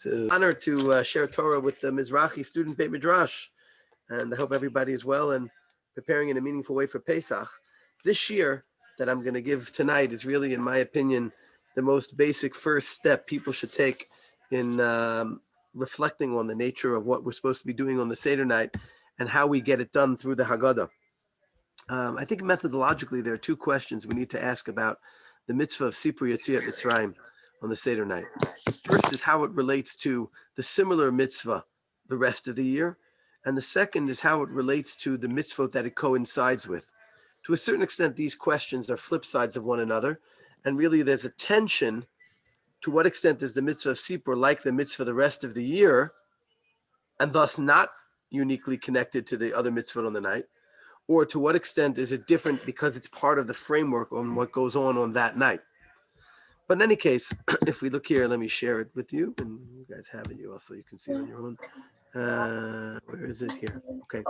It's an honor to share Torah with the Mizrahi student Beit Midrash, and I hope everybody is well and preparing in a meaningful way for Pesach. This year that I'm going to give tonight is really, in my opinion, the most basic first step people should take in reflecting on the nature of what we're supposed to be doing on the Seder night and how we get it done through the Haggadah. I think methodologically there are two questions we need to ask about the mitzvah of Sipur Yetziat Mitzrayim on the Seder night. First is how it relates to the similar mitzvah the rest of the year, and the second is how it relates to the mitzvah that it coincides with. To a certain extent, these questions are flip sides of one another, and really there's a tension. To what extent is the mitzvah of Sipur like the mitzvah the rest of the year, and thus not uniquely connected to the other mitzvah on the night? Or to what extent is it different because it's part of the framework on what goes on that night? But in any case, if we look here, let me share it with you, and you guys have it. You also you can see it on your own. Where is it here? Okay.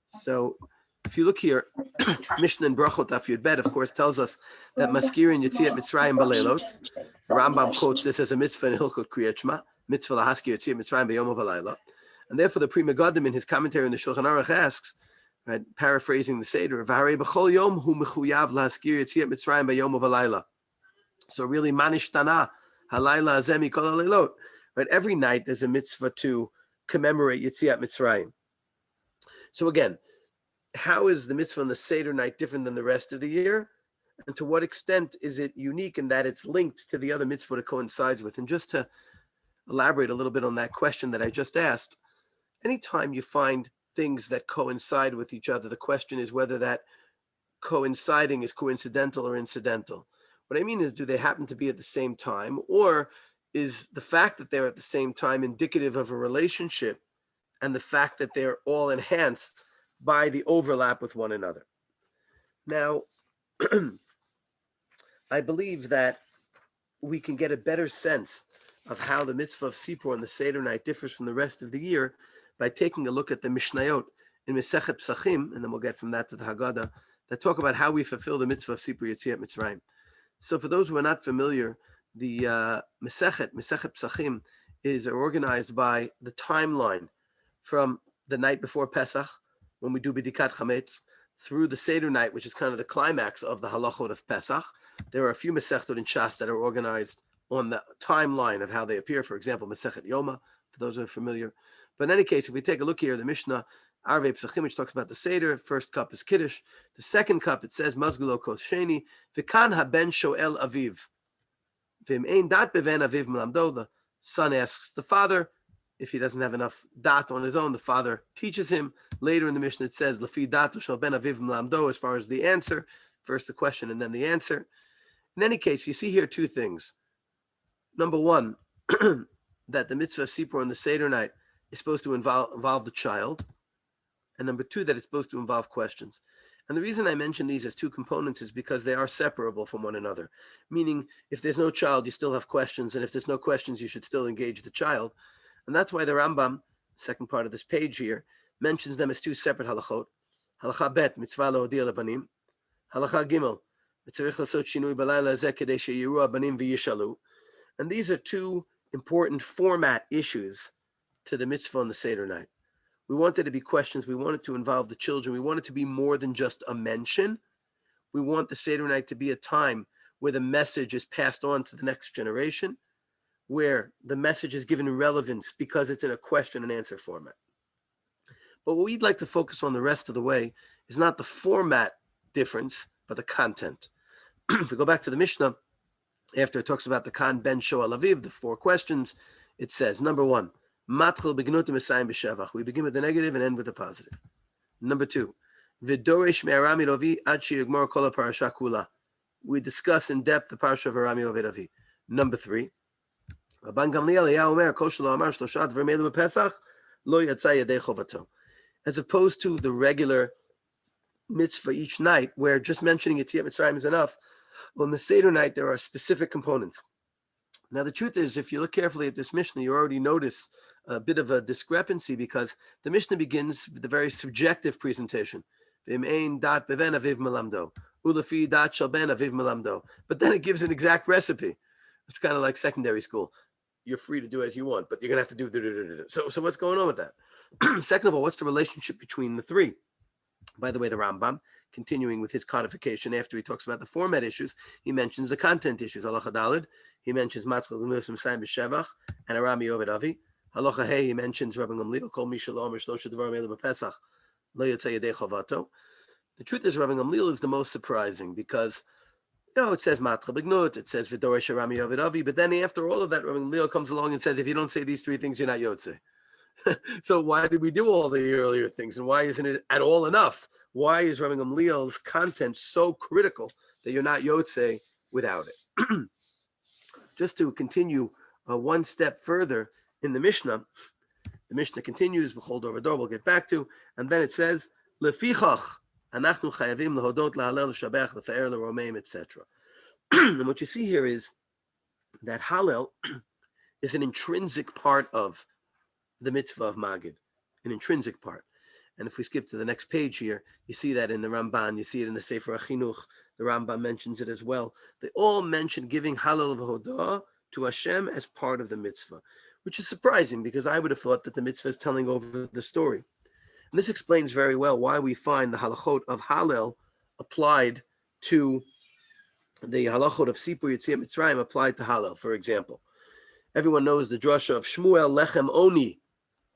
So if you look here, Mishnah and Brachot Daf Yud Bet, of course, tells us that Maskirin Yetziat Mitzrayim Baleilot. The Rambam quotes this as a mitzvah in Hilchot Kriyat Shema, mitzvah lahaskir Yetziat Mitzrayim B'Yom V'Layla. And therefore, the Pri Megadim in his commentary on the Shulchan Aruch asks, right, paraphrasing the Seder, V'harei b'chol yom hu mechuyav lahaskir Yetziat Mitzrayim B'Yom V'Layla. So really, manishtana halayla azemi kol haleilot. Right, every night there's a mitzvah to commemorate Yetziat Mitzrayim. So again, how is the mitzvah on the Seder night different than the rest of the year? And to what extent is it unique in that it's linked to the other mitzvah it coincides with? And just to elaborate a little bit on that question that I just asked, anytime you find things that coincide with each other, the question is whether that coinciding is coincidental or incidental. What I mean is, do they happen to be at the same time, or is the fact that they're at the same time indicative of a relationship and the fact that they're all enhanced by the overlap with one another? Now, I believe that we can get a better sense of how the mitzvah of Sipur on the Seder night differs from the rest of the year by taking a look at the Mishnayot in Masechet Psachim, and then we'll get from that to the Haggadah, that talk about how we fulfill the mitzvah of Sipur Yetziat Mitzrayim. So for those who are not familiar, the Masechet Psachim is organized by the timeline from the night before Pesach, when we do B'dikat Chametz, through the Seder night, which is kind of the climax of the halachot of Pesach. There are a few Masechtot in Shas that are organized on the timeline of how they appear. For example, Masechet Yoma, for those who are familiar. But in any case, if we take a look here, the Mishnah, Arvei Psachim, which talks about the Seder, first cup is Kiddush. The second cup, it says, Mazgulo Kos Sheni, V'kan haben shoel aviv. V'im ein dat beven aviv melamdo. The son asks the father. If he doesn't have enough dat on his own, the father teaches him. Later in the Mishnah, it says, Lafi datu shel ben aviv melamdo, as far as the answer. First the question and then the answer. In any case, you see here two things. Number one, that the mitzvah of Sipur on the Seder night is supposed to involve the child. And number two, that it's supposed to involve questions. And the reason I mention these as two components is because they are separable from one another. Meaning, if there's no child, you still have questions. And if there's no questions, you should still engage the child. And that's why the Rambam, second part of this page here, mentions them as two separate halachot. Halacha bet, mitzvah le'odia lebanim. Halacha gimel, mitzvah lasot shinui b'layla hazeh kedei sheyiru habanim v'yishalu. And these are two important format issues to the mitzvah on the Seder night. We want it to be questions. We want it to involve the children. We want it to be more than just a mention. We want the Seder night to be a time where the message is passed on to the next generation, where the message is given relevance because it's in a question and answer format. But what we'd like to focus on the rest of the way is not the format difference, but the content. If we go back to the Mishnah, after it talks about the Kan Ben Shoel Aviv, the four questions, it says, number one, Matchel begnutim esayim b'shavach. We begin with the negative and end with the positive. Number two, V'doresh me'arami rovi ad sheyigmor kol ha'parasha kula. We discuss in depth the parasha of Arami Oved Avi. Number three, Rabban Gamliel היה אומר, כל שלא אמר שלושה דברים אלו בפסח, לא יצא ידי חובתו. As opposed to the regular mitzvah each night, where just mentioning Yetziat Mitzrayim is enough, on the Seder night, there are specific components. Now, the truth is, if you look carefully at this Mishnah, you already notice a bit of a discrepancy because the Mishnah begins with a very subjective presentation. But then it gives an exact recipe. It's kind of like secondary school. you're free to do as you want, but you're going to have to do. So what's going on with that? Second of all, what's the relationship between the three? By the way, the Rambam, continuing with his codification, after he talks about the format issues, he mentions the content issues. Halacha Daled, he mentions Matzchel L'Milas M'Sayim B'Shevach and Arami Oved Avi. Halacha Hey, he mentions Rabbi Gamliel, Kol Mi Shelo Omer Shlosha Dvarim Elu B'Pesach Lo Yotzei Yedei Chavato. The truth is, Rabbi Gamliel is the most surprising because, it says Matzchel B'Gnut, it says V'Doresh Arami Oved Avi, but then after all of that, Rabbi Gamliel comes along and says, if you don't say these three things, you're not Yotzei. So why did we do all the earlier things, and why isn't it at all enough? Why is Rabbi Gamliel's content so critical that you're not Yotzei without it? Just to continue one step further in the Mishnah continues, B'chol dor v'dor, we'll get back to, and then it says, Lefichach, anachnu chayavim lehodot lahalel l'shabech l'fa'er l'romeim, etc. And what you see here is that Hallel is an intrinsic part of the mitzvah of Magid, an intrinsic part. And if we skip to the next page here, you see that in the Ramban, you see it in the Sefer HaChinuch, the Rambam mentions it as well. They all mention giving Halal v'hodah to Hashem as part of the mitzvah, which is surprising because I would have thought that the mitzvah is telling over the story. And this explains very well why we find the halachot of Hallel applied to the halachot of Sipur Yetziat Mitzrayim applied to Hallel. For example, everyone knows the drasha of Shmuel Lechem Oni.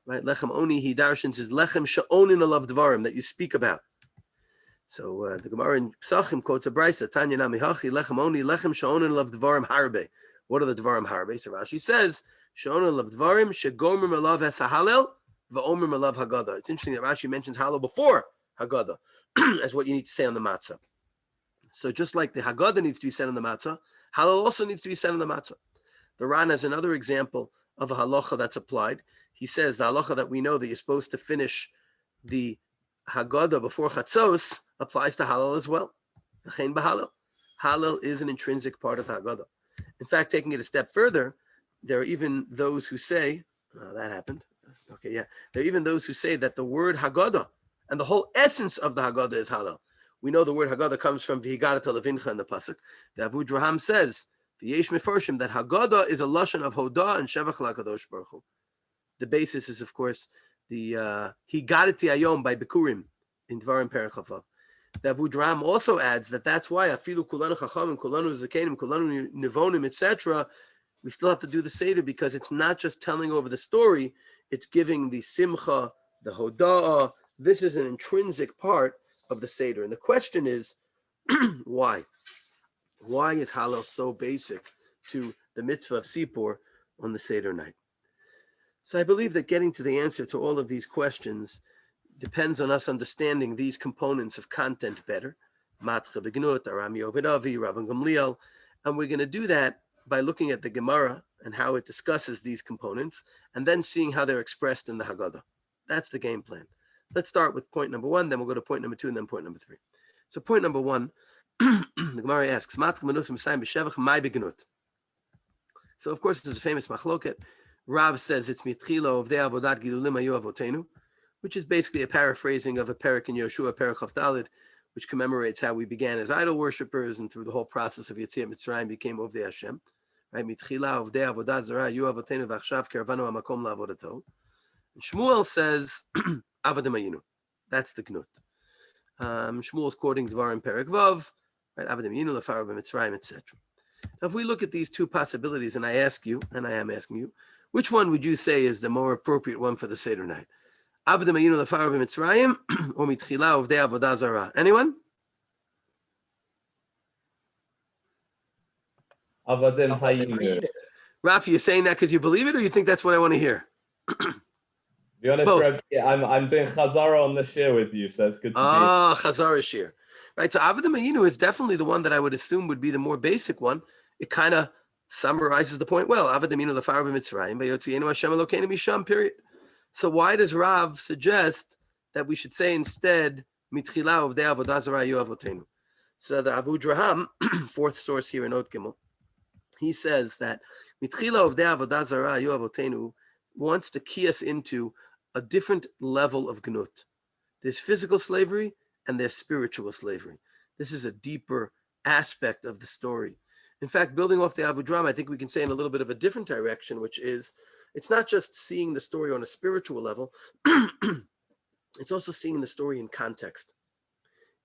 Right, Lechem Oni, he darshans is Lechem Sha'onin alav Dvarim, that you speak about. So the Gemara in Psachim quotes a brisa, Tanya Nami Hachi, Lechem Oni, Lechem Sha'onin alav Dvarim Harbe. What are the Dvarim Harbe? So Rashi says, Sha'onin alav Dvarim, Shegomrim alav Hasahalel, Va'omrim alav Haggadah. It's interesting that Rashi mentions Hallel before Haggadah as what you need to say on the matzah. So just like the Haggadah needs to be said on the matzah, Hallel also needs to be said on the matzah. The Ran has another example of a halacha that's applied. He says the halacha that we know that you're supposed to finish the Haggadah before Chatzos applies to Hallel as well. Hallel is an intrinsic part of Haggadah. In fact, taking it a step further, there are even those who say, that happened. Okay, yeah. There are even those who say that the word Haggadah and the whole essence of the Haggadah is Hallel. We know the word Haggadah comes from V'higadat levincha in the pasuk. The Avud Raham says, V'yesh mefarshim, that Haggadah is a lashon of Hodah and Shevach LaKadosh Baruch Hu. The basis is, of course, the Higadati Ayom by Bikurim in Dvarim Perek Chavav. The Avud Ram also adds that that's why Afilu Kulanu Chachamim, Kulanu Zakenim, Kulanu Nivonim, etc. We still have to do the Seder because it's not just telling over the story; it's giving the Simcha, the Hoda'ah. This is an intrinsic part of the Seder, and the question is, why? Why is Hallel so basic to the mitzvah of Sipur on the Seder night? So I believe that getting to the answer to all of these questions depends on us understanding these components of content better. Matzcha B'Gnut, Arami Oved Avi, Rabbi Gamliel. And we're going to do that by looking at the Gemara and how it discusses these components, and then seeing how they're expressed in the Haggadah. That's the game plan. Let's start with point number one, then we'll go to point number two, and then point number three. So point number one, the Gemara asks, Matzcha B'Gnut M'Sayim B'Shevach Mai B'Gnut. So of course, there's a famous machloket. Rav says it's mitchila of the avodat gilulim ayu avotenu, which is basically a paraphrasing of a perek in Yoshua, perek Chaf Daled, which commemorates how we began as idol worshippers and through the whole process of Yetziat Mitzrayim became Ovdei Hashem. Right? Mitchila of the avodat zara ayu avotenu v'achshav kervanu hamakom la'avodato. And Shmuel says avodim ayinu. That's the gnut. Shmuel's quoting Dvarim perek Vav, right? Avodim ayinu lefarav b'Mitzrayim, etc. Now, if we look at these two possibilities, and I ask you, and I am asking you, which one would you say is the more appropriate one for the Seder night? Avodim ayinu lefarav b'Mitzrayim or mitchila uvdei avodah zara? Anyone? Avodim hayinu. Rafi, you're saying that because you believe it, or you think that's what I want to hear? To be honest, Both. I'm doing Chazara on the Shiur with you, so it's good to be. Chazara Shiur. Right, so Avodim ayinu is definitely the one that I would assume would be the more basic one. It kind of summarizes the point well. Avodim ayinu lefarav b'Mitzrayim v'yotzienu Hashem Elokeinu misham, period. So why does Rav suggest that we should say instead mitchila of the avodah zara ayu avotenu? So the Avud Raham, fourth source here in Ot Gimel, he says that mitchila of the avodah zara ayu avotenu wants to key us into a different level of gnut. There's physical slavery and there's spiritual slavery. This is a deeper aspect of the story. In fact, building off the Avudrama, I think we can say in a little bit of a different direction, which is, it's not just seeing the story on a spiritual level, it's also seeing the story in context.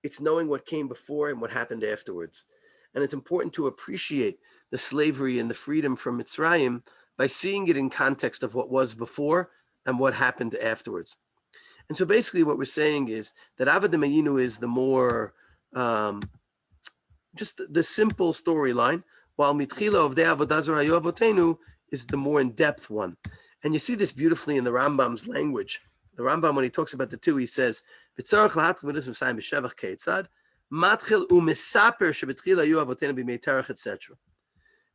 It's knowing what came before and what happened afterwards. And it's important to appreciate the slavery and the freedom from Mitzrayim by seeing it in context of what was before and what happened afterwards. And so basically what we're saying is that Avad Mayinu is the more, just the simple storyline, while Mitchila of the Avodah Zarah Avotenu is the more in-depth one. And you see this beautifully in the Rambam's language. The Rambam, when he talks about the two, he says, "V'tzarach lahat v'nus v'sayim b'shevach keitzad matchil u'mesaper shebetchila yu avotenu b'mei terach etc.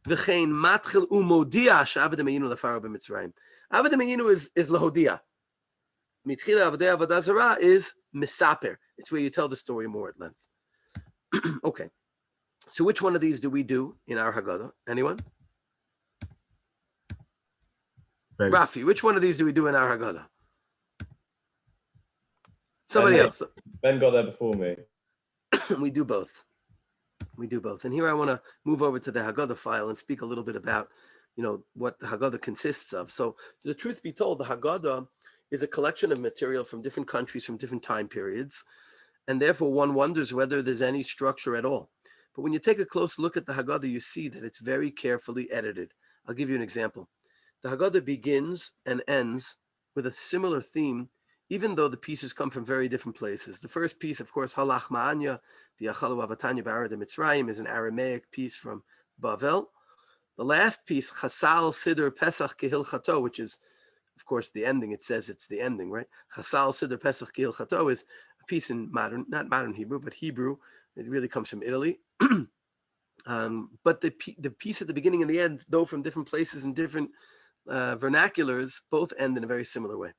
V'chein matchil u'modia she'avad ha'mayinu lefaro b'mitzrayim." Avad ha'mayinu is lahodia. Mitchila avdei avodah zarah is mesaper. It's where you tell the story more at length. Okay. So which one of these do we do in our Haggadah? Anyone? Rafi, which one of these do we do in our Haggadah? Somebody else. Ben got there before me. We do both. We do both. And here I want to move over to the Haggadah file and speak a little bit about, what the Haggadah consists of. So the truth be told, the Haggadah is a collection of material from different countries, from different time periods. And therefore one wonders whether there's any structure at all. But when you take a close look at the Haggadah, you see that it's very carefully edited. I'll give you an example. The Haggadah begins and ends with a similar theme, even though the pieces come from very different places. The first piece, of course, Halach Ma'anya, the Achalu Avatanya Ba'ara de Mitzrayim, is an Aramaic piece from Bavel. The last piece, Chasal Siddur Pesach Kehilchato, which is, of course, the ending. It says it's the ending, right? Chasal Siddur Pesach Kehilchato is a piece in not modern Hebrew, but Hebrew. It really comes from Italy. But the piece at the beginning and the end, though from different places and different vernaculars, both end in a very similar way.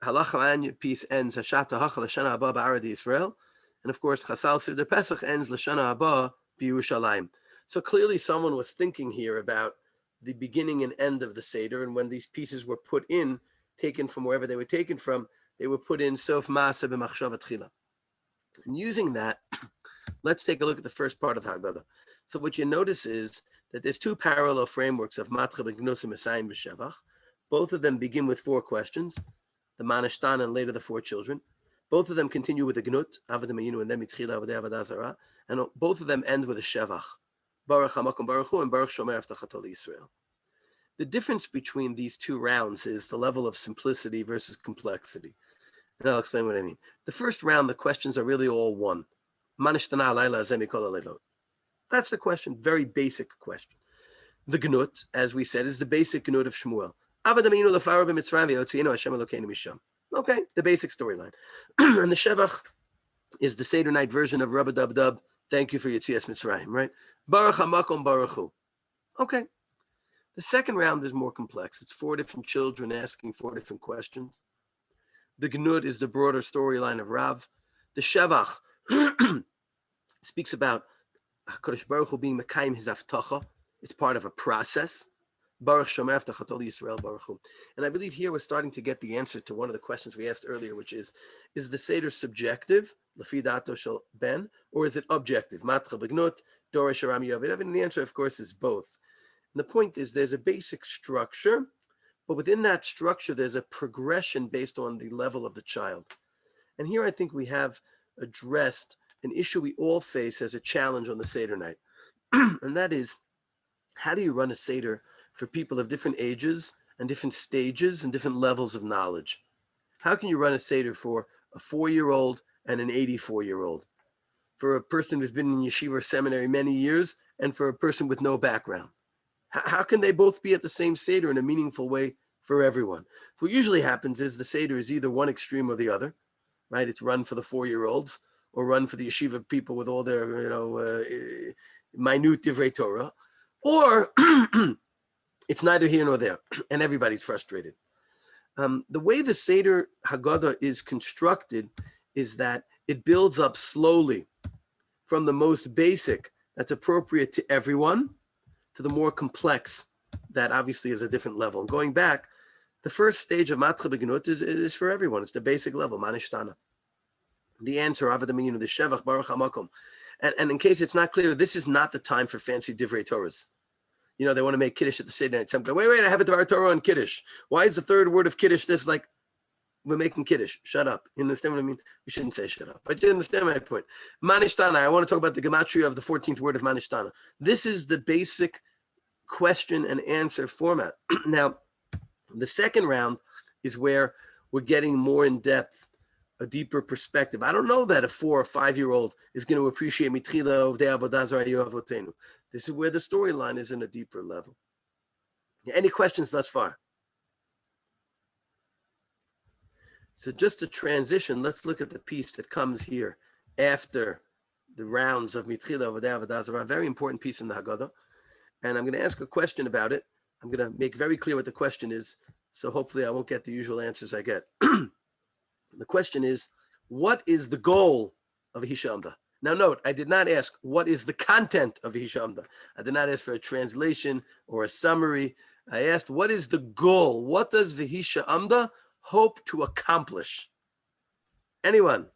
Halach Ma'anya piece ends Hashata Hachal Lashana Haba Ba'ara Yisrael, and of course Chasal Siddur Pesach ends Lashana Haba B'Yerushalayim. So clearly someone was thinking here about the beginning and end of the Seder, and when these pieces were put in, taken from wherever they were taken from, they were put in Sof Ma'aseh B'Machshava Tchila. And using that, let's take a look at the first part of the Haggadah. So what you notice is that there's two parallel frameworks of Matcha B'Gnus and Mesayim B'Shevach. Both of them begin with four questions, the Manashtan and later the four children. Both of them continue with a Gnut, Avad Mayinu, and then Mitchila Avdei Avodah Zarah. And both of them end with a Shevach, Baruch HaMakom Baruch Hu and Baruch Shomer Avtachato L'Yisrael. The difference between these two rounds is the level of simplicity versus complexity. And I'll explain what I mean. The first round, the questions are really all one. That's the question, very basic question. The Gnut, as we said, is the basic Gnut of Shmuel. Okay, the basic storyline. And the Shevach is the Seder night version of Rabba Dub Dub, thank you for Yetzias Mitzrayim, right? Baruch HaMakom Baruch Hu. Okay. The second round is more complex. It's four different children asking four different questions. The Gnut is the broader storyline of Rav. The Shevach speaks about HaKadosh Baruch Hu being Mekayim his Avtacha. It's part of a process. Baruch Shomer Avtachato Yisrael Baruch Hu. And I believe here we're starting to get the answer to one of the questions we asked earlier, which is the Seder subjective, Lefi Dato Shel Ben, or is it objective? Matcha B'Gnut, Dorish Aram Yovid. And the answer, of course, is both. And the point is there's a basic structure, but within that structure, there's a progression based on the level of the child. And here I think we have addressed an issue we all face as a challenge on the Seder night. And that is, how do you run a Seder for people of different ages and different stages and different levels of knowledge? How can you run a Seder for a 4-year-old and an 84-year-old? For a person who's been in yeshiva or seminary many years and for a person with no background? How can they both be at the same Seder in a meaningful way for everyone? What usually happens is the Seder is either one extreme or the other, right? It's run for the 4-year-olds or run for the yeshiva people with all their, minute divrei Torah, or it's neither here nor there, and everybody's frustrated. The way the Seder Haggadah is constructed is that it builds up slowly from the most basic, that's appropriate to everyone, to the more complex, that obviously is a different level. And going back, the first stage of Matcha B'Gnut is for everyone. It's the basic level, Manishtana. The answer, Avad Mayinu, the Shevach, Baruch HaMakom. And in case it's not clear, this is not the time for fancy divrei Torahs. You know, they want to make Kiddush at the Seder night. Some go, wait, I have a Dvar Torah on Kiddush. Why is the third word of Kiddush this? Like, we're making Kiddush. Shut up. You understand what I mean? We shouldn't say shut up. But you understand my point. Manishtana, I want to talk about the gematria of the 14th word of Manishtana. This is the basic question and answer format. Now, the second round is where we're getting more in depth, a deeper perspective. I don't know that a 4 or 5-year-old is going to appreciate Mitchila of the Avodah Zarah Avotenu. This is where the storyline is in a deeper level. Any questions thus far? So just to transition, let's look at the piece that comes here after the rounds of Mitchila of the Avodah Zarah, a very important piece in the Haggadah. And I'm going to ask a question about it. I'm going to make very clear what the question is, so hopefully I won't get the usual answers I get. The question is, what is the goal of Hishamda? Now note, I did not ask what is the content of Hishamda. I did not ask for a translation or a summary. I asked, what is the goal? What does Vihisha Amda hope to accomplish? Anyone?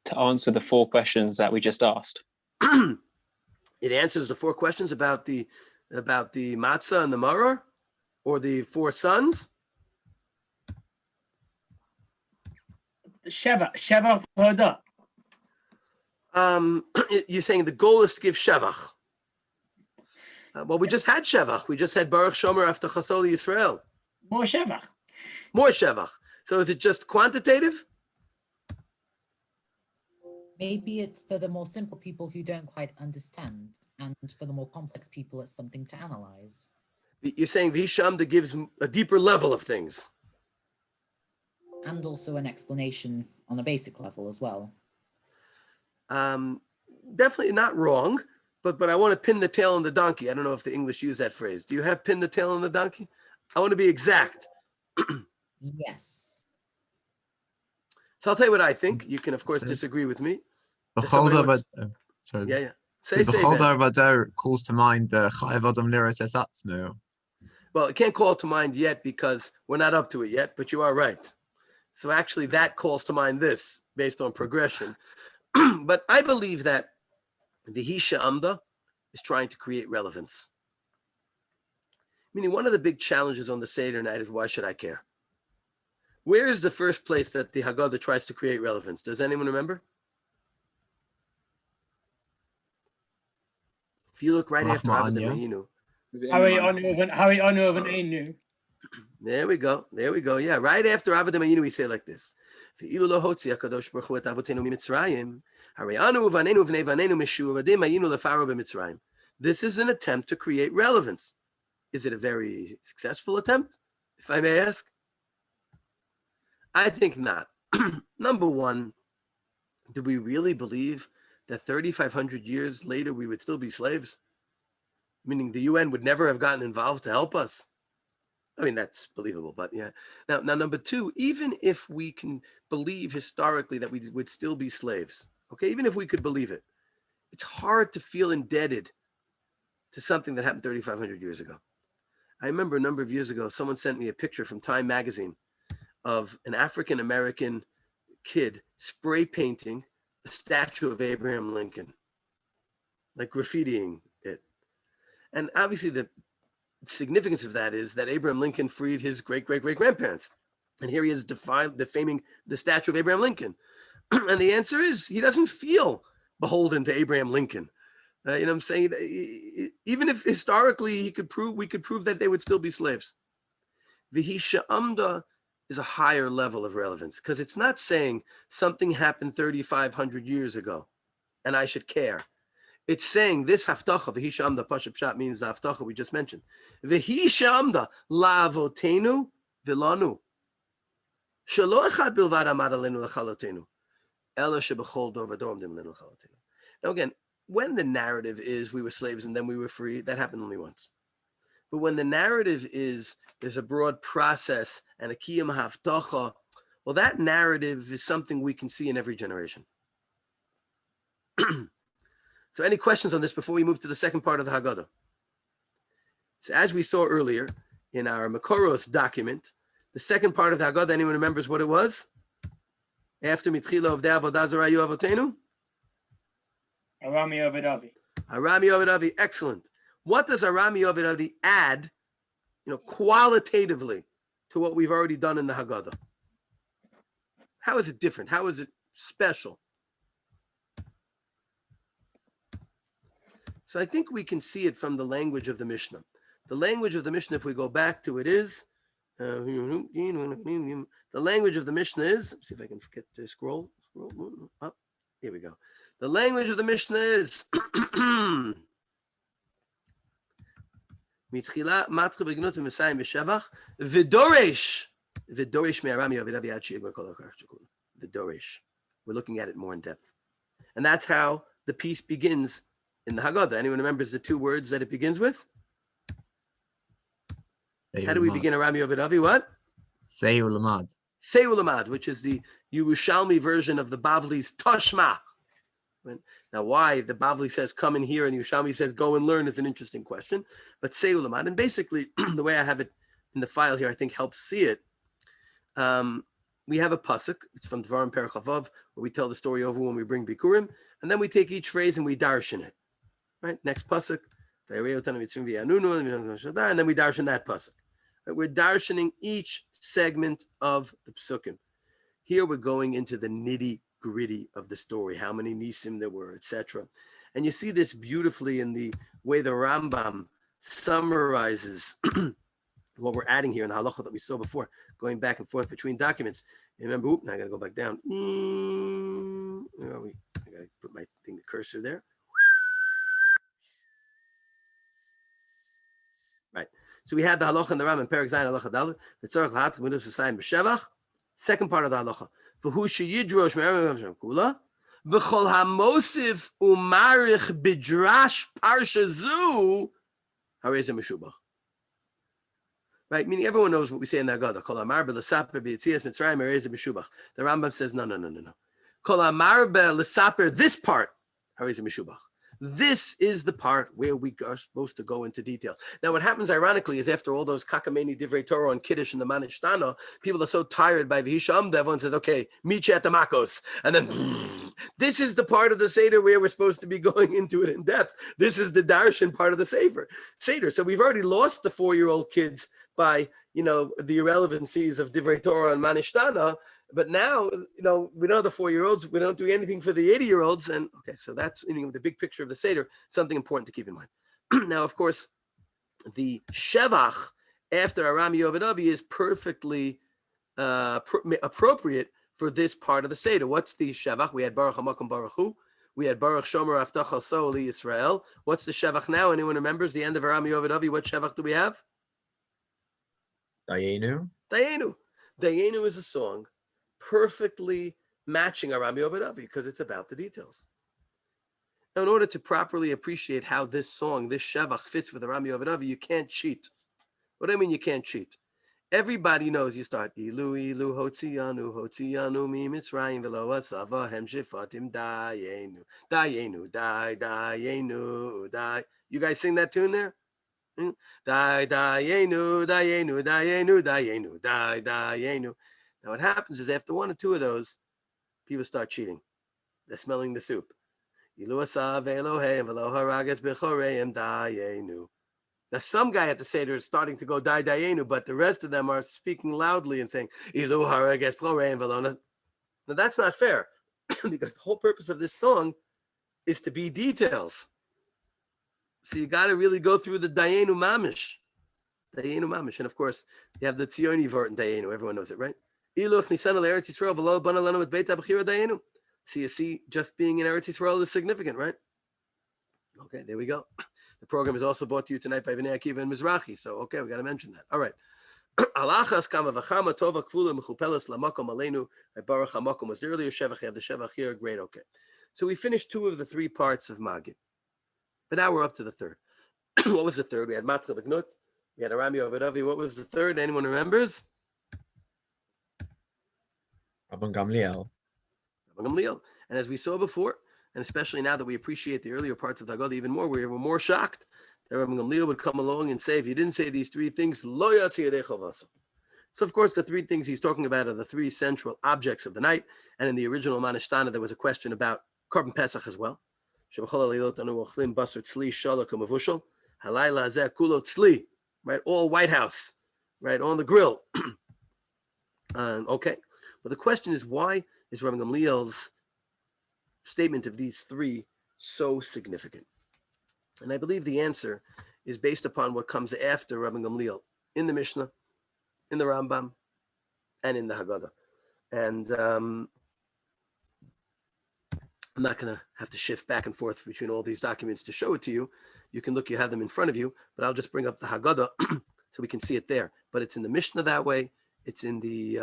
To answer the 4 questions that we just asked. It answers the 4 questions about the matzah and the maror, or the 4 sons. Shevach Hoda. You're saying the goal is to give shevach. Well, we just had shevach. We just had Baruch Shomer after Chasol Yisrael. More Shevach. More shevach. So is it just quantitative? Maybe it's for the more simple people who don't quite understand, and for the more complex people, it's something to analyze. You're saying V'hishamda gives a deeper level of things. And also an explanation on a basic level as well. Definitely not wrong, but I want to pin the tail on the donkey. I don't know if the English use that phrase. Do you have pin the tail on the donkey? I want to be exact. Yes. So I'll tell you what I think. You can, of course, disagree with me. Sorry. Yeah. Say B'chol Ben. Darvadar calls to mind the Chayav Adam Liras Esatzmu. Well, it can't call to mind yet because we're not up to it yet, but you are right. So actually that calls to mind this based on progression. But I believe that the Hisha Amda is trying to create relevance. Meaning one of the big challenges on the Seder night is, why should I care? Where is the first place that the Haggadah tries to create relevance? Does anyone remember? If you look right after Avad Mahinu. Harry Onu of an Enu. There we go. Yeah, right after Avad Mahinu, we say like this. This is an attempt to create relevance. Is it a very successful attempt, if I may ask? I think not. Number one, do we really believe that 3,500 years later we would still be slaves? Meaning the UN would never have gotten involved to help us? I mean, that's believable, but yeah. Now, number two, even if we can believe historically that we would still be slaves, okay, even if we could believe it, it's hard to feel indebted to something that happened 3,500 years ago. I remember a number of years ago, someone sent me a picture from Time magazine of an African-American kid spray painting a statue of Abraham Lincoln, like graffitiing it. And obviously the significance of that is that Abraham Lincoln freed his great-great-great-grandparents. And here he is defaming the statue of Abraham Lincoln. And the answer is, he doesn't feel beholden to Abraham Lincoln. You know what I'm saying? Even if historically we could prove that they would still be slaves. Vihisha Amda is a higher level of relevance because it's not saying something happened 3,500 years ago and I should care. It's saying this haftacha, Vihisha Amda, Pashup Pshat means the haftacha we just mentioned. Vihisha Amda, la'avotenu vilanu. Shelo echad bilvad amad alenu lechalotenu. Ela shebechol dor v'dor amdim alenu lechalotenu. Now again, when the narrative is we were slaves and then we were free, that happened only once. But when the narrative is there's a broad process and a kiyam haftacha, well, that narrative is something we can see in every generation. So any questions on this before we move to the second part of the Haggadah? So as we saw earlier in our Makoros document, the second part of the Haggadah, anyone remembers what it was? After Mitchila of the Avodah Zarah Avotenu? Arami Ovid Avi. Arami Ovid Avi, excellent. What does Arami Ovid Avi add, qualitatively to what we've already done in the Haggadah? How is it different? How is it special? So I think we can see it from the language of the Mishnah. The language of the Mishnah, if we go back to it, is the language of the Mishnah is. Let's see if I can forget to scroll up. Here we go. The language of the Mishnah is Mitchila matcha begnut v'mesayim b'shevach v'doresh me'arami Ovid Avi ad she'igmar kol hakar shekula. V'doresh. We're looking at it more in depth, and that's how the piece begins in the Haggadah. Anyone remembers the two words that it begins with? How do we begin Arami Ovid Avi? What? Say ulamad. Say ulamad, which is the Yerushalmi version of the Bavli's Tashma. Now, why the Bavli says come in here and the Yerushalmi says go and learn is an interesting question. But say ulamad, and basically the way I have it in the file here, I think helps see it. We have a pasuk. It's from Dvarim Perek Chavav, where we tell the story over when we bring Bikurim, and then we take each phrase and we darshan it. Right? Next pasuk, and then we darshan that pasuk. Right? We're darshaning each segment of the psukim. Here we're going into the nitty-gritty of the story, how many nisim there were, etc. And you see this beautifully in the way the Rambam summarizes what we're adding here in the halacha that we saw before, going back and forth between documents. You remember, now I got to go back down. Where are we? I got to put my thing, the cursor there. Right. So we had the halacha in the Rambam, Perek Zayin halacha Dalet. V'tzarich lahat midos v'sayim b'shevach. Second part of the halacha. V'hu sheyidrosh me'arim v'shem kula. V'chol hamosif u'marich bidrash parsha zu harei ze meshubach. Right, meaning everyone knows what we say in the Haggadah. Kol amar b'lesaper b'yitzias mitzrayim harei ze meshubach. The Rambam says no. Kol amar b'lesaper, this part harei ze meshubach. This is the part where we are supposed to go into detail. Now, what happens, ironically, is after all those kakameni divrei Torah and Kiddush and the Manishtana, people are so tired by V'hisha Amda, everyone says, okay, meet you at the Makos. And then, this is the part of the Seder where we're supposed to be going into it in depth. This is the Darshan part of the Seder. So we've already lost the 4-year-old kids by, the irrelevancies of divrei Torah and Manishtana. But now, we don't have the 4-year-olds. We don't do anything for the 80-year-olds. And okay, so that's the big picture of the Seder, something important to keep in mind. Now, of course, the Shevach after Arami Ovid Avi is perfectly appropriate for this part of the Seder. What's the Shevach? We had Baruch HaMakom Baruch Hu. We had Baruch Shomer Avtach Aso Li Yisrael. What's the Shevach now? Anyone remembers the end of Arami Ovid Avi? What Shevach do we have? Dayenu. Dayenu is a song perfectly matching Arami Ovid Avi because it's about the details. Now, in order to properly appreciate how this song, this Shevach, fits with Arami Ovid Avi, you can't cheat. What do I mean you can't cheat? Everybody knows you start Ilu Ilu Hotzianu Mi Mitzrayim V'lo Asava Hem Shifatim Dayenu Dayenu. You guys sing that tune there? Dayenu. Now, what happens is after 1 or 2 of those, people start cheating. They're smelling the soup. Now, some guy at the Seder is starting to go dayenu, but the rest of them are speaking loudly and saying, now, that's not fair because the whole purpose of this song is to be details. So you got to really go through the dayenu mamish. And of course, you have the Tzioni vort in dayenu. Everyone knows it, right? So you see, just being in Eretz Yisrael is significant, right? Okay, there we go. The program is also brought to you tonight by Bnei Akiva and Mizrahi. So, okay, we got to mention that. All right. Alachas kama v'chama tova kfula mechupelas lamakom aleinu. Baruch hamakom was the earlier Shevach. You have the Shevach here. Great, okay. So we finished 2 of the 3 parts of Magid. But now we're up to the 3rd. What was the 3rd? We had Matcha B'gnut. We had Arami Ovid Avi. What was the 3rd? Anyone remembers? Rabban Gamliel. And as we saw before, and especially now that we appreciate the earlier parts of the Haggadah even more, we were more shocked that Rabban Gamliel would come along and say, if you didn't say these 3 things, lo yatzi yadeicha v'asa. So, of course, the 3 things he's talking about are the 3 central objects of the night. And in the original Manishtana, there was a question about Korban Pesach as well. Right, all White House, right, on the grill. Okay, but the question is, why is Rabbi Gamliel's statement of these three so significant? And I believe the answer is based upon what comes after Rabbi Gamliel in the Mishnah, in the Rambam, and in the Haggadah. And I'm not going to have to shift back and forth between all these documents to show it to you. You can look, you have them in front of you, but I'll just bring up the Haggadah so we can see it there. But it's in the Mishnah that way, it's in the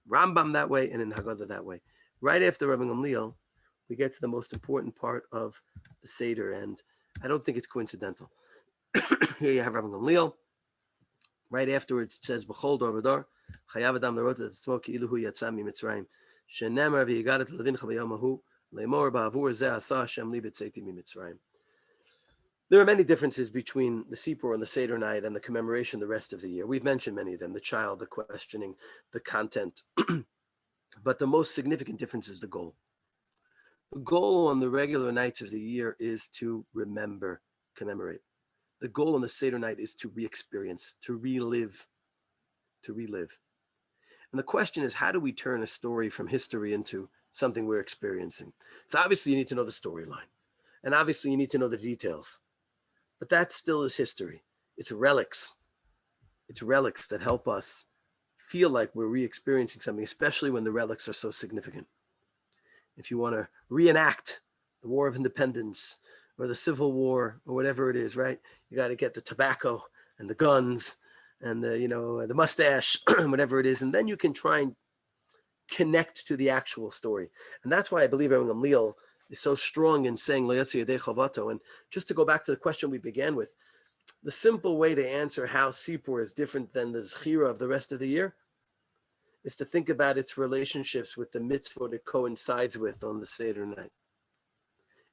Rambam that way, and in the Haggadah that way. Right after Rabbi Gamliel, we get to the most important part of the Seder, and I don't think it's coincidental. Here you have Rabbi Gamliel. Right afterwards, it says, B'chol dor v'dor, chayav adam l'rot et atzmo ki'ilu hu yatsa miMitzrayim, shenemar v'yigaret levincha b'yom hahu, le'mor ba'avur zeh asa Hashem li b'tzeiti miMitzrayim. There are many differences between the Sipur and the Seder night and the commemoration the rest of the year. We've mentioned many of them, the child, the questioning, the content. But the most significant difference is the goal. The goal on the regular nights of the year is to remember, commemorate. The goal on the Seder night is to re-experience, to relive, to relive. And the question is, how do we turn a story from history into something we're experiencing? So obviously you need to know the storyline. And obviously you need to know the details. But that still is history. It's relics. It's relics that help us feel like we're re-experiencing something, especially when the relics are so significant. If you want to reenact the War of Independence or the Civil War or whatever it is, right? You got to get the tobacco and the guns and the mustache, whatever it is, and then you can try and connect to the actual story. And that's why I believe Rabbi Gamliel is so strong in saying Lo yatsi yadei chavato. And just to go back to the question we began with, the simple way to answer how Sipur is different than the Zechira of the rest of the year is to think about its relationships with the mitzvah it coincides with on the Seder night.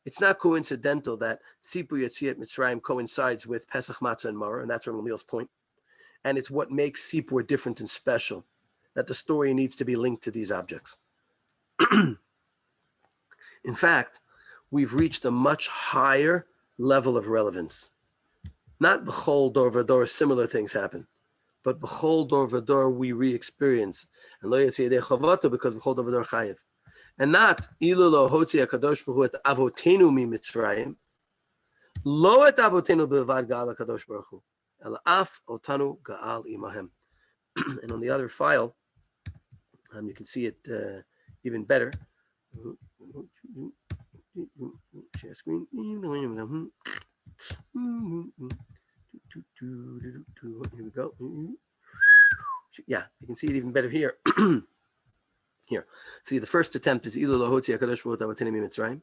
It's not coincidental that Sipur Yetziat Mitzrayim coincides with Pesach Matzah and Maror, and that's Rabbi Gamliel's point. And it's what makes Sipur different and special, that the story needs to be linked to these objects. In fact, we've reached a much higher level of relevance. Not b'chol dor v'dor, similar things happen, but b'chol dor v'dor we re-experience. And lo yatsi yadei chavato, because b'chol dor v'dor chayev. And not ilu lo hotzi HaKadosh Baruch Hu et avotenu mi Mitzrayim, lo et avotenu b'vad ga'al HaKadosh Baruch Hu, el af otanu ga'al imahem. And on the other file, you can see it even better. Share screen. Here we go. Yeah, you can see it even better here. Here. See, the first attempt is Ilu lo hotzi HaKadosh Baruch Hu et avotenu mi Mitzrayim.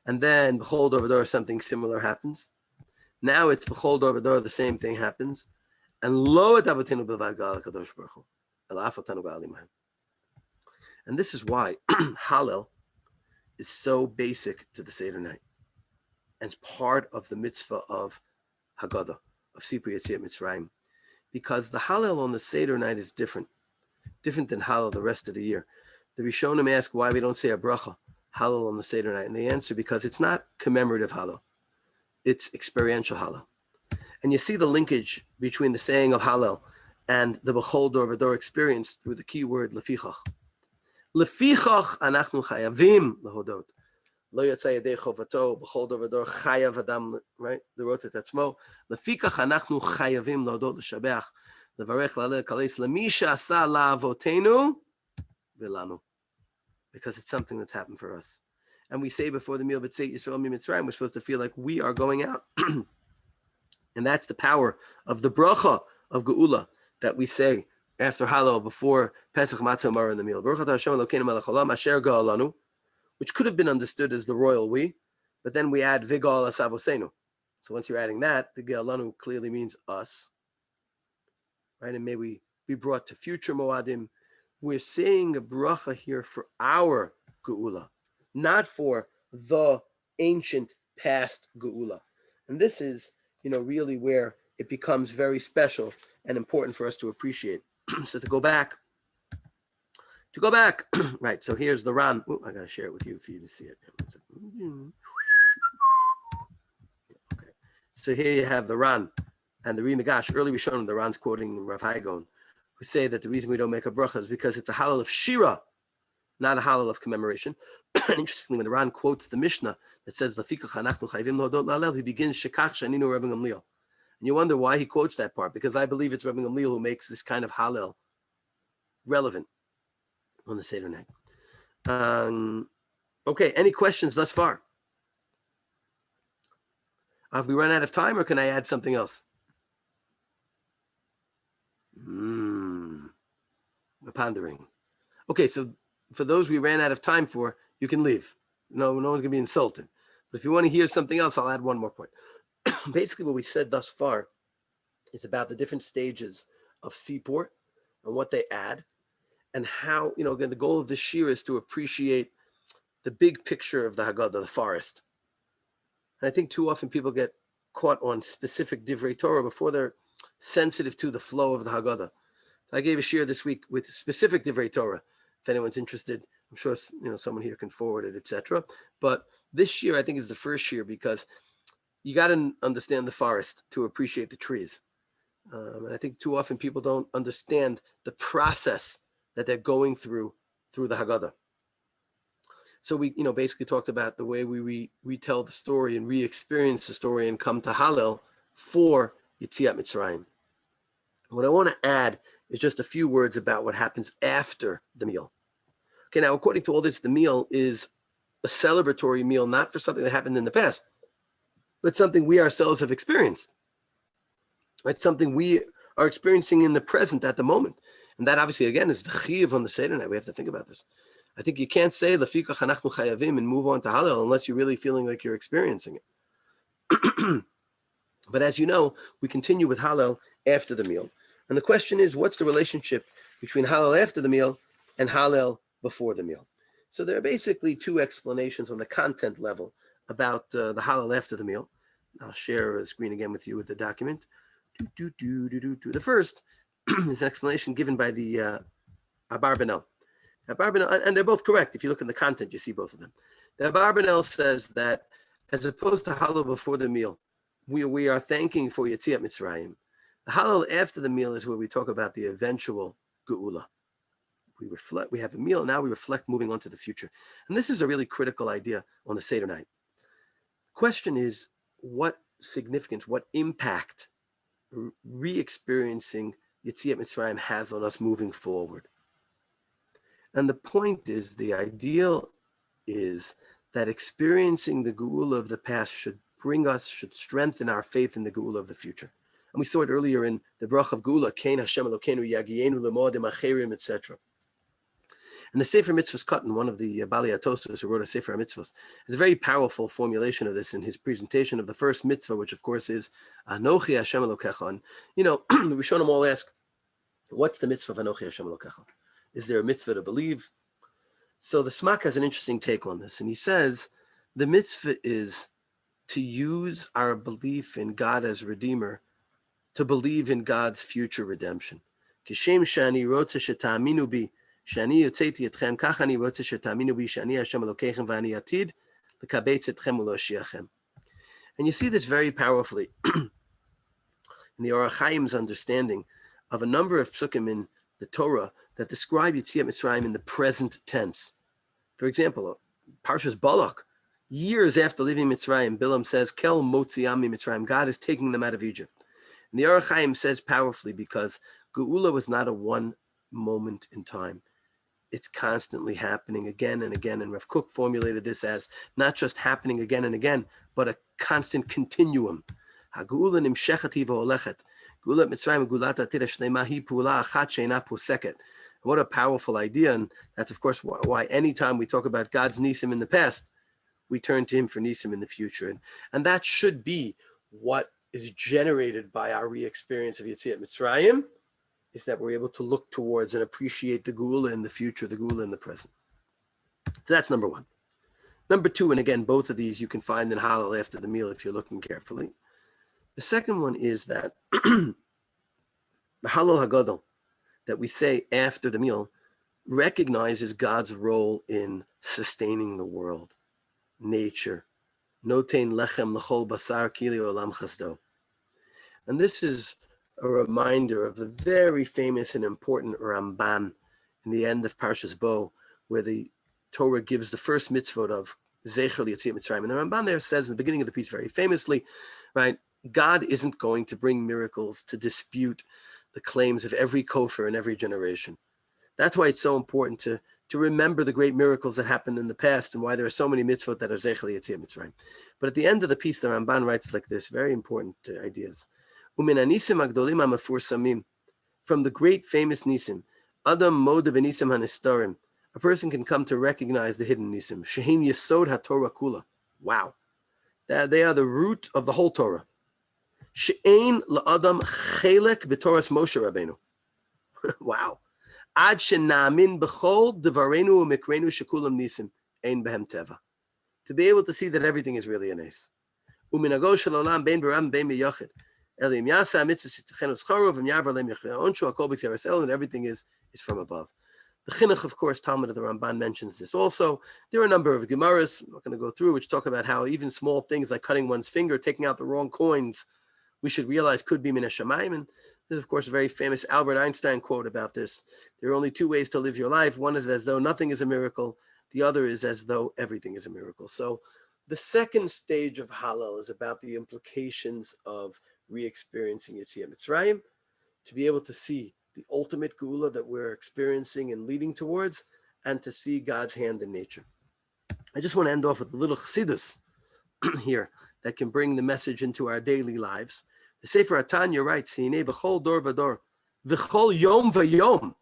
And then B'chol dor v'dor, something similar happens. Now it's B'chol dor v'dor, the same thing happens. And lo et avotenu b'vad ga'al HaKadosh Baruch Hu, el af otanu ga'al imahem. And this is why Hallel is so basic to the Seder night. And it's part of the mitzvah of Haggadah, of Sipur Yetziat Mitzrayim. Because the Hallel on the Seder night is different than Hallel the rest of the year. The Rishonim ask why we don't say a bracha, Hallel on the Seder night. And they answer because it's not commemorative Hallel. It's experiential Hallel. And you see the linkage between the saying of Hallel and the B'chol dor v'dor experience through the key word lefichach. Lefichach anachnu chayavim lahodot. Lo yatsa yadei chovato b'chol dor v'dor chayav adam, right? L'rot et atzmo. Lefichach anachnu chayavim lahodot l'shabeach levarech lalel kales lemi she'asa la'avotenu v'lanu. Because it's something that's happened for us. And we say before the meal, B'tzeit Yisrael mi Mitzrayim, we're supposed to feel like we are going out. And that's the power of the bracha of Geula that we say after Hallel, before Pesach Matzah Maror in the meal. Baruch atah Hashem Elokeinu melech haolam asher ga'alanu, which could have been understood as the royal we, but then we add Vigal asavosenu. So once you're adding that, the Ga'alanu clearly means us, right? And may we be brought to future Moadim. We're saying a bracha here for our Geula, not for the ancient past Geula. And this is, really where it becomes very special and important for us to appreciate. So to go back, right, so here's the Ran. I got to share it with you for you to see it. So here you have the Ran and the Ri Nagash. Early we showed the Ran's quoting Rav Haigon, who say that the reason we don't make a bracha is because it's a halal of shira, not a halal of commemoration. And interestingly, when the Ran quotes the Mishnah that says "Lafikach anachnu chayvim la'odot la'alel," he begins "Shekach shaninu Rabbi Gamliel," and you wonder why he quotes that part, because I believe it's Rabbi Gamliel who makes this kind of halal relevant on the Seder night. Okay, any questions thus far? Have we run out of time, or can I add something else? We're pondering. Okay, so for those we ran out of time for, you can leave. No one's going to be insulted. But if you want to hear something else, I'll add one more point. Basically, what we said thus far is about the different stages of Seaport and what they add, and how, again, the goal of this shiur is to appreciate the big picture of the Haggadah, the forest. And I think too often people get caught on specific divrei Torah before they're sensitive to the flow of the Haggadah. So I gave a shiur this week with specific divrei Torah. If anyone's interested, I'm sure someone here can forward it, etc. But this shiur, I think, is the first shiur because you got to understand the forest to appreciate the trees. And I think too often people don't understand the process that they're going through the Haggadah. So we, basically talked about the way we retell the story and re-experience the story and come to Hallel for Yetziat Mitzrayim. What I want to add is just a few words about what happens after the meal. Okay, now according to all this, the meal is a celebratory meal, not for something that happened in the past, but something we ourselves have experienced. Right? Something we are experiencing in the present at the moment. And that obviously, again, is the chiyuv on the Seder night. We have to think about this. I think you can't say Lafikach anachnu chayavim and move on to Hallel unless you're really feeling like you're experiencing it. But as you know, we continue with Hallel after the meal. And the question is, what's the relationship between Hallel after the meal and Hallel before the meal? So there are basically two explanations on the content level about the Hallel after the meal. I'll share the screen again with you with the document. The first is an explanation given by the Abarbanel. And they're both correct. If you look in the content, you see both of them. The Abarbanel says that as opposed to Hallel before the meal, we are thanking for Yetziat Mitzrayim. The Hallel after the meal is where we talk about the eventual Geula. We reflect, we have a meal, now we reflect moving on to the future. And this is a really critical idea on the Seder night. The question is, what significance, what impact re-experiencing Yetziat Mitzrayim has on us moving forward? And the point is, the ideal is that experiencing the Geula of the past should strengthen our faith in the Geula of the future. And we saw it earlier in the Brach of Geula, Kein Hashem Elokeinu Yagienu L'modim Acherim, etc. And the Sefer Mitzvahs Katan, one of the Bali Atosos who wrote a Sefer Mitzvahs, is a very powerful formulation of this in his presentation of the first mitzvah, which of course is Anochi Hashem Elokecha. And the Rishonim all ask, what's the mitzvah of Anochi Hashem Elokecha? Is there a mitzvah to believe? So the Smak has an interesting take on this, and he says the mitzvah is to use our belief in God as Redeemer to believe in God's future redemption. Kishem shani rotze shetaminu bi shani yotzeti etchem kach ani rotze shetaminu bi shani Hashem Elokeichem v'ani atid lekabetz etchem u'loshiachem. And you see this very powerfully in the Orach Chaim's understanding of a number of psukim in the Torah that describe Yetziat Mitzrayim in the present tense. For example, Parshas Balak, years after leaving Mitzrayim, Bilam says, Kel motziami Mitzrayim, God is taking them out of Egypt. And the Orach Chaim says powerfully, because Geula was not a one moment in time. It's constantly happening again and again. And Rav Kook formulated this as not just happening again and again, but a constant continuum. HaGeula nimshechet v'olechet. Geula Mitzrayim Geulat Atid Shlema hi pula achat she'ena poseket. What a powerful idea. And that's, of course, why anytime we talk about God's Nisim in the past, we turn to him for Nisim in the future. And that should be what is generated by our re-experience of Yetziat Mitzrayim, is that we're able to look towards and appreciate the Geula in the future, the Geula in the present. So that's number one. Number two, and again, both of these you can find in Hallel after the meal if you're looking carefully. The second one is that the Hallel Hagadol that we say after the meal recognizes God's role in sustaining the world, nature, Notein lechem l'chol basar kili olam chasdo. And this is a reminder of the very famous and important Ramban in the end of Parshas Bo, where the Torah gives the first mitzvot of Zecher Yetziat Mitzrayim. And the Ramban there says in the beginning of the piece very famously, right, God isn't going to bring miracles to dispute the claims of every kofar in every generation. That's why it's so important to remember the great miracles that happened in the past and why there are so many mitzvot that are Zecher Yetziat Mitzrayim. But at the end of the piece, the Ramban writes like this, very important ideas. From the great famous nisim, Adam moda benisim hanistarim, a person can come to recognize the hidden nisim. Shehim yesod haTorah kula. Wow, they are the root of the whole Torah. She'ein la'adam chelek b'Torahs Moshe Rabbeinu. Wow. Ad shenamin b'chol devarenu u'mikrenu shekulam nisim ein behem teva. To be able to see that everything is really an ace. U'minago shel olam bein b'ram bein b'yochid. And everything is from above. The Chinuch, of course, Talmud of the Ramban mentions this also. There are a number of Gemaras, I'm not going to go through, which talk about how even small things like cutting one's finger, taking out the wrong coins, we should realize could be min hashamayim. And there's, of course, a very famous Albert Einstein quote about this. There are only two ways to live your life. One is as though nothing is a miracle. The other is as though everything is a miracle. So the second stage of Hallel is about the implications of re-experiencing Yetziat Mitzrayim, to be able to see the ultimate Geula that we're experiencing and leading towards, and to see God's hand in nature. I just want to end off with a little chassidus here that can bring the message into our daily lives. The Sefer HaTanya writes, "Hinei b'chol dor v'dor, v'chol yom v'yom,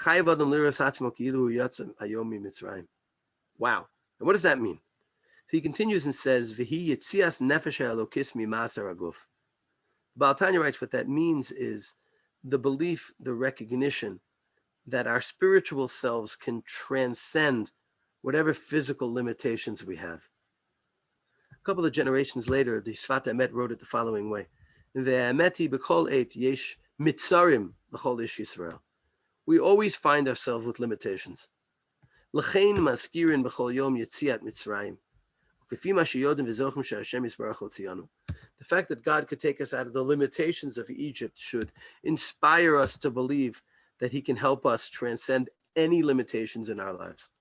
chayav adam liras atzmo ki'ilu hu yatzem hayom miMitzrayim." Wow. And what does that mean? So he continues and says, "V'hi yitzias nefesh ha'elokis mimasar haguf." Baal Tanya writes, what that means is the belief, the recognition that our spiritual selves can transcend whatever physical limitations we have. A couple of generations later, the Sfat Emet wrote it the following way: "Ve'emeti b'kol eit yesh mitzarim l'chol ish Yisrael." We always find ourselves with limitations. L'chein maskirin b'chol yom yetziat Mitzrayim. The fact that God could take us out of the limitations of Egypt should inspire us to believe that he can help us transcend any limitations in our lives.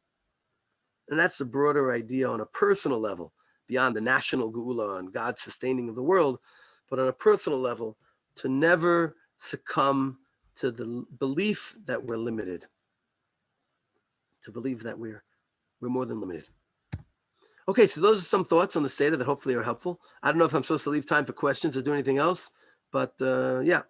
And that's the broader idea on a personal level, beyond the national geula and God's sustaining of the world, but on a personal level, to never succumb to the belief that we're limited, to believe that we're more than limited. Okay, so those are some thoughts on the Seder that hopefully are helpful. I don't know if I'm supposed to leave time for questions or do anything else, but yeah.